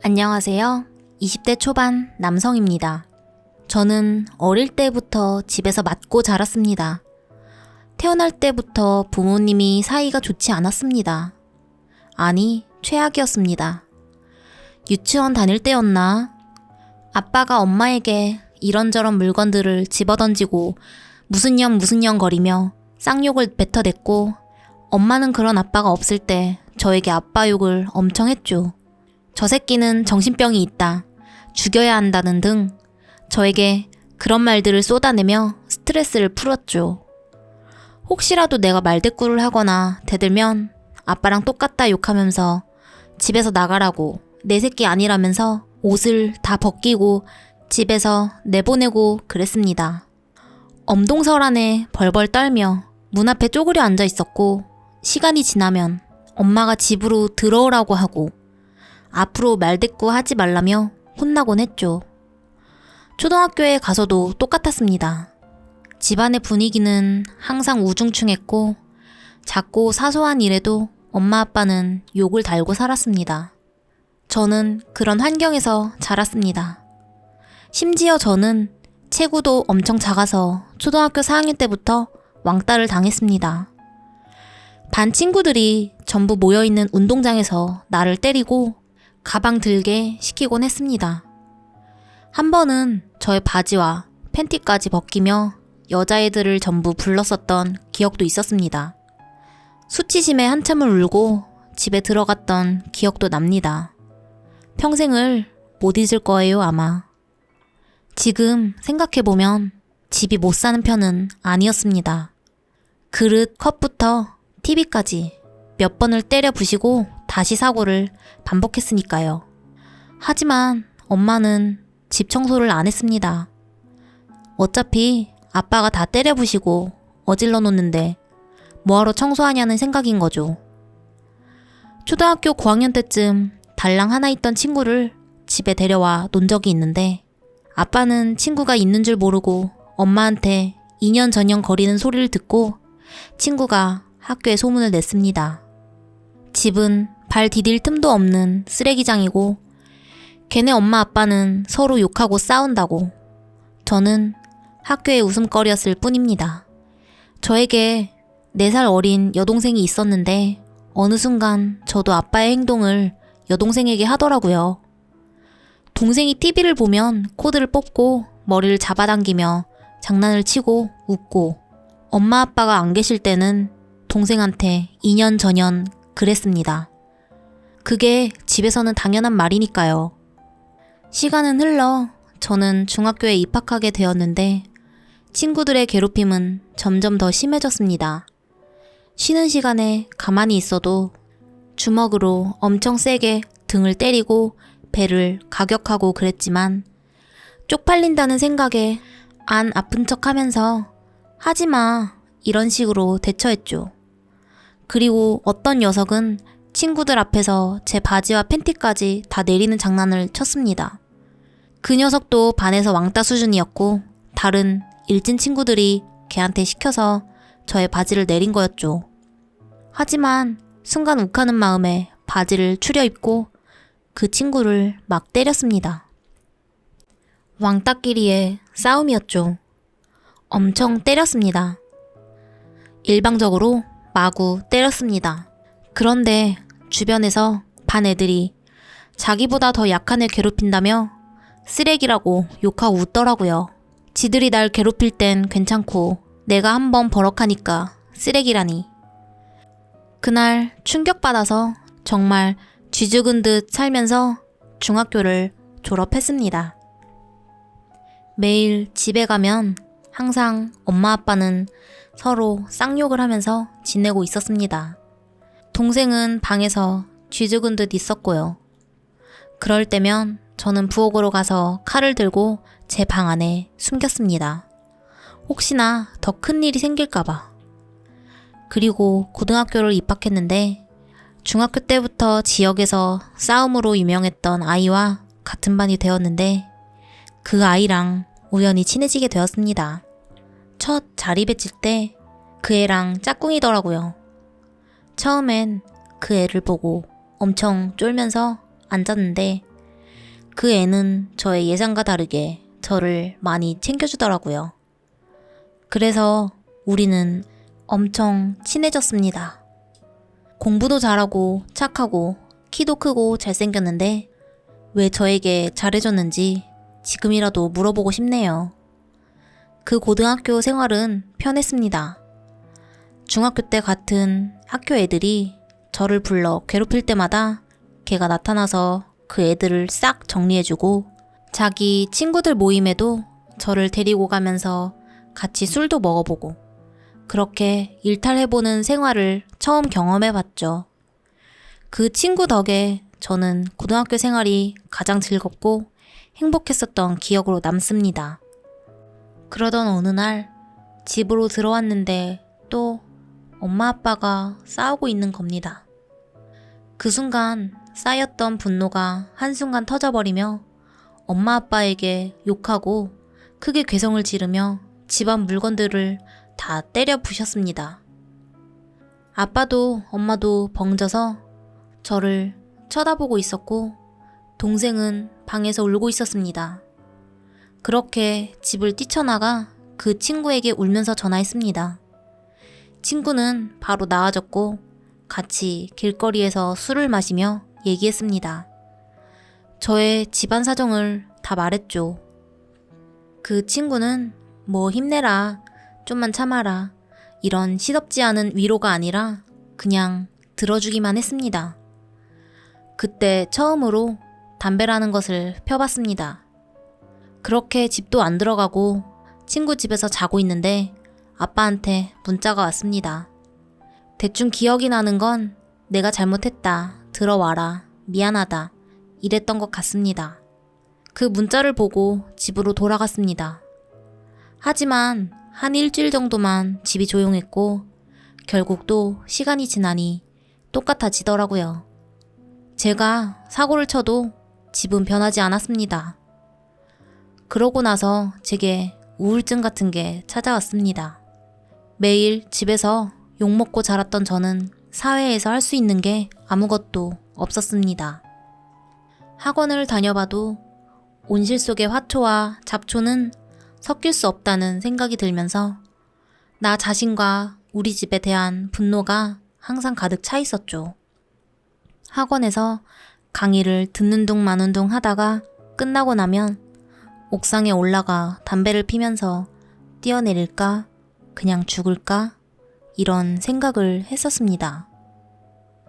안녕하세요. 20대 초반 남성입니다. 저는 어릴 때부터 집에서 맞고 자랐습니다. 태어날 때부터 부모님이 사이가 좋지 않았습니다. 아니, 최악이었습니다. 유치원 다닐 때였나? 아빠가 엄마에게 이런저런 물건들을 집어던지고 무슨 년 거리며 쌍욕을 뱉어댔고, 엄마는 그런 아빠가 없을 때 저에게 아빠 욕을 엄청 했죠. 저 새끼는 정신병이 있다, 죽여야 한다는 등 저에게 그런 말들을 쏟아내며 스트레스를 풀었죠. 혹시라도 내가 말대꾸를 하거나 대들면 아빠랑 똑같다 욕하면서 집에서 나가라고, 내 새끼 아니라면서 옷을 다 벗기고 집에서 내보내고 그랬습니다. 엄동설 안에 벌벌 떨며 문 앞에 쪼그려 앉아 있었고, 시간이 지나면 엄마가 집으로 들어오라고 하고 앞으로 말대꾸 하지 말라며 혼나곤 했죠. 초등학교에 가서도 똑같았습니다. 집안의 분위기는 항상 우중충했고, 작고 사소한 일에도 엄마 아빠는 욕을 달고 살았습니다. 저는 그런 환경에서 자랐습니다. 심지어 저는 체구도 엄청 작아서 초등학교 4학년 때부터 왕따를 당했습니다. 반 친구들이 전부 모여있는 운동장에서 나를 때리고 가방 들게 시키곤 했습니다. 한 번은 저의 바지와 팬티까지 벗기며 여자애들을 전부 불렀었던 기억도 있었습니다. 수치심에 한참을 울고 집에 들어갔던 기억도 납니다. 평생을 못 잊을 거예요, 아마. 지금 생각해보면 집이 못 사는 편은 아니었습니다. 그릇, 컵부터 TV까지 몇 번을 때려 부시고 다시 사고를 반복했으니까요. 하지만 엄마는 집 청소를 안 했습니다. 어차피 아빠가 다 때려 부시고 어질러 놓는데 뭐하러 청소하냐는 생각인 거죠. 초등학교 9학년 때쯤 달랑 하나 있던 친구를 집에 데려와 논 적이 있는데, 아빠는 친구가 있는 줄 모르고 엄마한테 2년 전년 거리는 소리를 듣고 친구가 학교에 소문을 냈습니다. 집은 발 디딜 틈도 없는 쓰레기장이고 걔네 엄마 아빠는 서로 욕하고 싸운다고. 저는 학교의 웃음거리였을 뿐입니다. 저에게 4살 어린 여동생이 있었는데 어느 순간 저도 아빠의 행동을 여동생에게 하더라고요. 동생이 TV를 보면 코드를 뽑고 머리를 잡아당기며 장난을 치고 웃고, 엄마 아빠가 안 계실 때는 동생한테 2년 전년 그랬습니다. 그게 집에서는 당연한 말이니까요. 시간은 흘러 저는 중학교에 입학하게 되었는데 친구들의 괴롭힘은 점점 더 심해졌습니다. 쉬는 시간에 가만히 있어도 주먹으로 엄청 세게 등을 때리고 배를 가격하고 그랬지만 쪽팔린다는 생각에 안 아픈 척 하면서 하지마 이런 식으로 대처했죠. 그리고 어떤 녀석은 친구들 앞에서 제 바지와 팬티까지 다 내리는 장난을 쳤습니다. 그 녀석도 반에서 왕따 수준이었고 다른 일진 친구들이 걔한테 시켜서 저의 바지를 내린 거였죠. 하지만 순간 욱하는 마음에 바지를 추려입고 그 친구를 막 때렸습니다. 왕따끼리의 싸움이었죠. 엄청 때렸습니다. 일방적으로 마구 때렸습니다. 그런데 주변에서 반 애들이 자기보다 더 약한 애 괴롭힌다며 쓰레기라고 욕하고 웃더라고요. 지들이 날 괴롭힐 땐 괜찮고 내가 한번 버럭하니까 쓰레기라니. 그날 충격받아서 정말 쥐죽은 듯 살면서 중학교를 졸업했습니다. 매일 집에 가면 항상 엄마 아빠는 서로 쌍욕을 하면서 지내고 있었습니다. 동생은 방에서 쥐죽은 듯 있었고요. 그럴 때면 저는 부엌으로 가서 칼을 들고 제 방 안에 숨겼습니다. 혹시나 더 큰 일이 생길까봐. 그리고 고등학교를 입학했는데 중학교 때부터 지역에서 싸움으로 유명했던 아이와 같은 반이 되었는데 그 아이랑 우연히 친해지게 되었습니다. 첫 자리 배칠 때 그 애랑 짝꿍이더라고요. 처음엔 그 애를 보고 엄청 쫄면서 앉았는데 그 애는 저의 예상과 다르게 저를 많이 챙겨주더라고요. 그래서 우리는 엄청 친해졌습니다. 공부도 잘하고 착하고 키도 크고 잘생겼는데 왜 저에게 잘해줬는지 지금이라도 물어보고 싶네요. 그 고등학교 생활은 편했습니다. 중학교 때 같은 학교 애들이 저를 불러 괴롭힐 때마다 걔가 나타나서 그 애들을 싹 정리해주고 자기 친구들 모임에도 저를 데리고 가면서 같이 술도 먹어보고 그렇게 일탈해보는 생활을 처음 경험해봤죠. 그 친구 덕에 저는 고등학교 생활이 가장 즐겁고 행복했었던 기억으로 남습니다. 그러던 어느 날 집으로 들어왔는데 또 엄마 아빠가 싸우고 있는 겁니다. 그 순간 쌓였던 분노가 한순간 터져버리며 엄마 아빠에게 욕하고 크게 괴성을 지르며 집안 물건들을 다 때려 부셨습니다. 아빠도 엄마도 벙져서 저를 쳐다보고 있었고 동생은 방에서 울고 있었습니다. 그렇게 집을 뛰쳐나가 그 친구에게 울면서 전화했습니다. 친구는 바로 나아졌고 같이 길거리에서 술을 마시며 얘기했습니다. 저의 집안 사정을 다 말했죠. 그 친구는 뭐 힘내라, 좀만 참아라 이런 시덥지 않은 위로가 아니라 그냥 들어주기만 했습니다. 그때 처음으로 담배라는 것을 펴봤습니다. 그렇게 집도 안 들어가고 친구 집에서 자고 있는데 아빠한테 문자가 왔습니다. 대충 기억이 나는 건 내가 잘못했다, 들어와라, 미안하다 이랬던 것 같습니다. 그 문자를 보고 집으로 돌아갔습니다. 하지만 한 일주일 정도만 집이 조용했고 결국 또 시간이 지나니 똑같아지더라고요. 제가 사고를 쳐도 집은 변하지 않았습니다. 그러고 나서 제게 우울증 같은 게 찾아왔습니다. 매일 집에서 욕먹고 자랐던 저는 사회에서 할 수 있는 게 아무것도 없었습니다. 학원을 다녀봐도 온실 속의 화초와 잡초는 섞일 수 없다는 생각이 들면서 나 자신과 우리 집에 대한 분노가 항상 가득 차 있었죠. 학원에서 강의를 듣는 둥 마는 둥 하다가 끝나고 나면 옥상에 올라가 담배를 피면서 뛰어내릴까? 그냥 죽을까? 이런 생각을 했었습니다.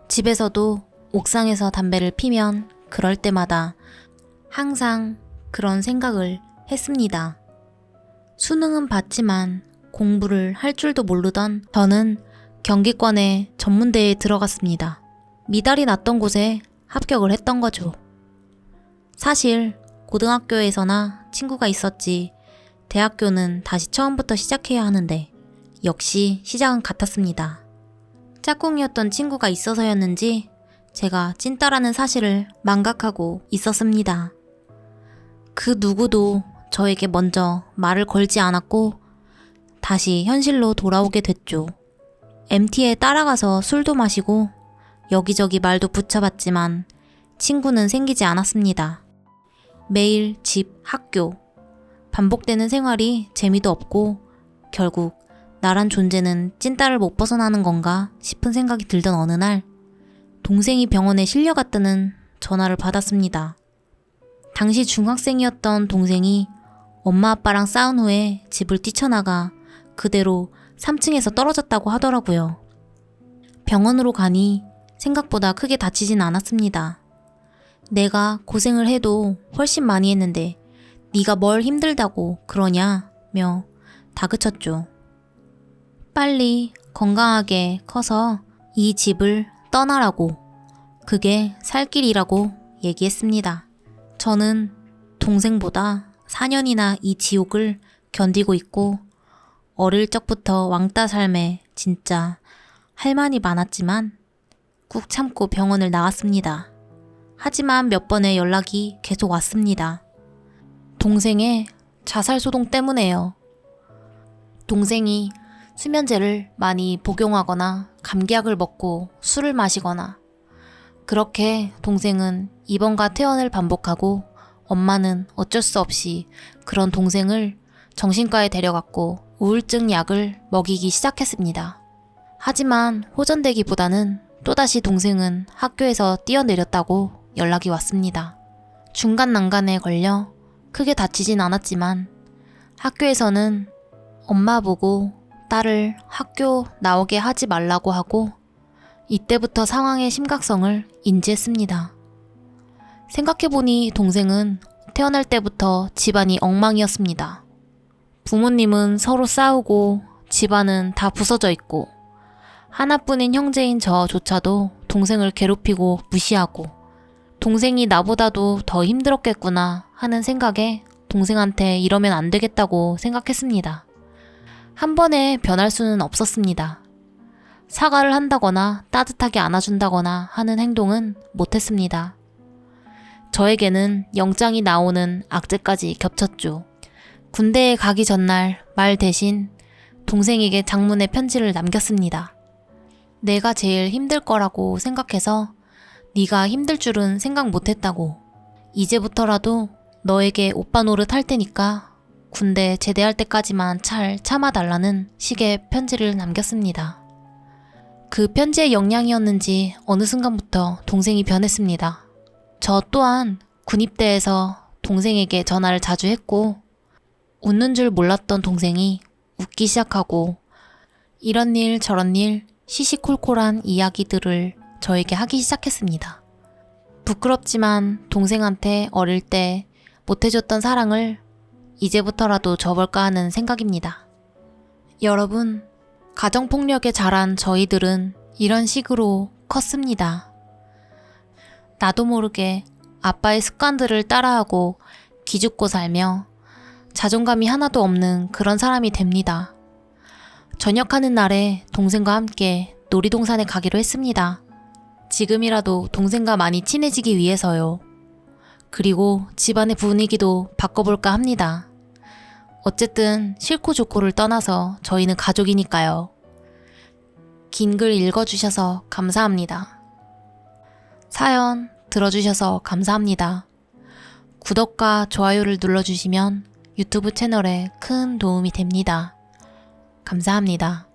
집에서도 옥상에서 담배를 피면 그럴 때마다 항상 그런 생각을 했습니다. 수능은 봤지만 공부를 할 줄도 모르던 저는 경기권의 전문대에 들어갔습니다. 미달이 났던 곳에 합격을 했던 거죠. 사실 고등학교에서나 친구가 있었지 대학교는 다시 처음부터 시작해야 하는데 역시 시작은 같았습니다. 짝꿍이었던 친구가 있어서였는지 제가 찐따라는 사실을 망각하고 있었습니다. 그 누구도 저에게 먼저 말을 걸지 않았고 다시 현실로 돌아오게 됐죠. MT에 따라가서 술도 마시고 여기저기 말도 붙여봤지만 친구는 생기지 않았습니다. 매일 집, 학교, 반복되는 생활이 재미도 없고 결국 나란 존재는 찐따를 못 벗어나는 건가 싶은 생각이 들던 어느 날 동생이 병원에 실려갔다는 전화를 받았습니다. 당시 중학생이었던 동생이 엄마 아빠랑 싸운 후에 집을 뛰쳐나가 그대로 3층에서 떨어졌다고 하더라고요. 병원으로 가니 생각보다 크게 다치진 않았습니다. 내가 고생을 해도 훨씬 많이 했는데 네가 뭘 힘들다고 그러냐며 다그쳤죠. 빨리 건강하게 커서 이 집을 떠나라고, 그게 살 길이라고 얘기했습니다. 저는 동생보다 4년이나 이 지옥을 견디고 있고 어릴 적부터 왕따 삶에 진짜 할 말이 많았지만 꾹 참고 병원을 나왔습니다. 하지만 몇 번의 연락이 계속 왔습니다. 동생의 자살 소동 때문에요. 동생이 수면제를 많이 복용하거나 감기약을 먹고 술을 마시거나 그렇게 동생은 입원과 퇴원을 반복하고 엄마는 어쩔 수 없이 그런 동생을 정신과에 데려갔고 우울증 약을 먹이기 시작했습니다. 하지만 호전되기보다는 또다시 동생은 학교에서 뛰어내렸다고 연락이 왔습니다. 중간 난간에 걸려 크게 다치진 않았지만 학교에서는 엄마 보고 딸을 학교 나오게 하지 말라고 하고 이때부터 상황의 심각성을 인지했습니다. 생각해보니 동생은 태어날 때부터 집안이 엉망이었습니다. 부모님은 서로 싸우고 집안은 다 부서져 있고 하나뿐인 형제인 저조차도 동생을 괴롭히고 무시하고 동생이 나보다도 더 힘들었겠구나 하는 생각에 동생한테 이러면 안 되겠다고 생각했습니다. 한 번에 변할 수는 없었습니다. 사과를 한다거나 따뜻하게 안아준다거나 하는 행동은 못했습니다. 저에게는 영장이 나오는 악재까지 겹쳤죠. 군대에 가기 전날 말 대신 동생에게 장문의 편지를 남겼습니다. 내가 제일 힘들 거라고 생각해서 네가 힘들 줄은 생각 못했다고. 이제부터라도 너에게 오빠 노릇 할 테니까 군대 제대할 때까지만 잘 참아달라는 식의 편지를 남겼습니다. 그 편지의 영향이었는지 어느 순간부터 동생이 변했습니다. 저 또한 군입대에서 동생에게 전화를 자주 했고 웃는 줄 몰랐던 동생이 웃기 시작하고 이런 일 저런 일 시시콜콜한 이야기들을 저에게 하기 시작했습니다. 부끄럽지만 동생한테 어릴 때 못해줬던 사랑을 이제부터라도 줘볼까 하는 생각입니다. 여러분, 가정폭력에 자란 저희들은 이런 식으로 컸습니다. 나도 모르게 아빠의 습관들을 따라하고 기죽고 살며 자존감이 하나도 없는 그런 사람이 됩니다. 전역하는 날에 동생과 함께 놀이동산에 가기로 했습니다. 지금이라도 동생과 많이 친해지기 위해서요. 그리고 집안의 분위기도 바꿔볼까 합니다. 어쨌든 싫고 좋고를 떠나서 저희는 가족이니까요. 긴 글 읽어주셔서 감사합니다. 사연 들어주셔서 감사합니다. 구독과 좋아요를 눌러주시면 유튜브 채널에 큰 도움이 됩니다. 감사합니다.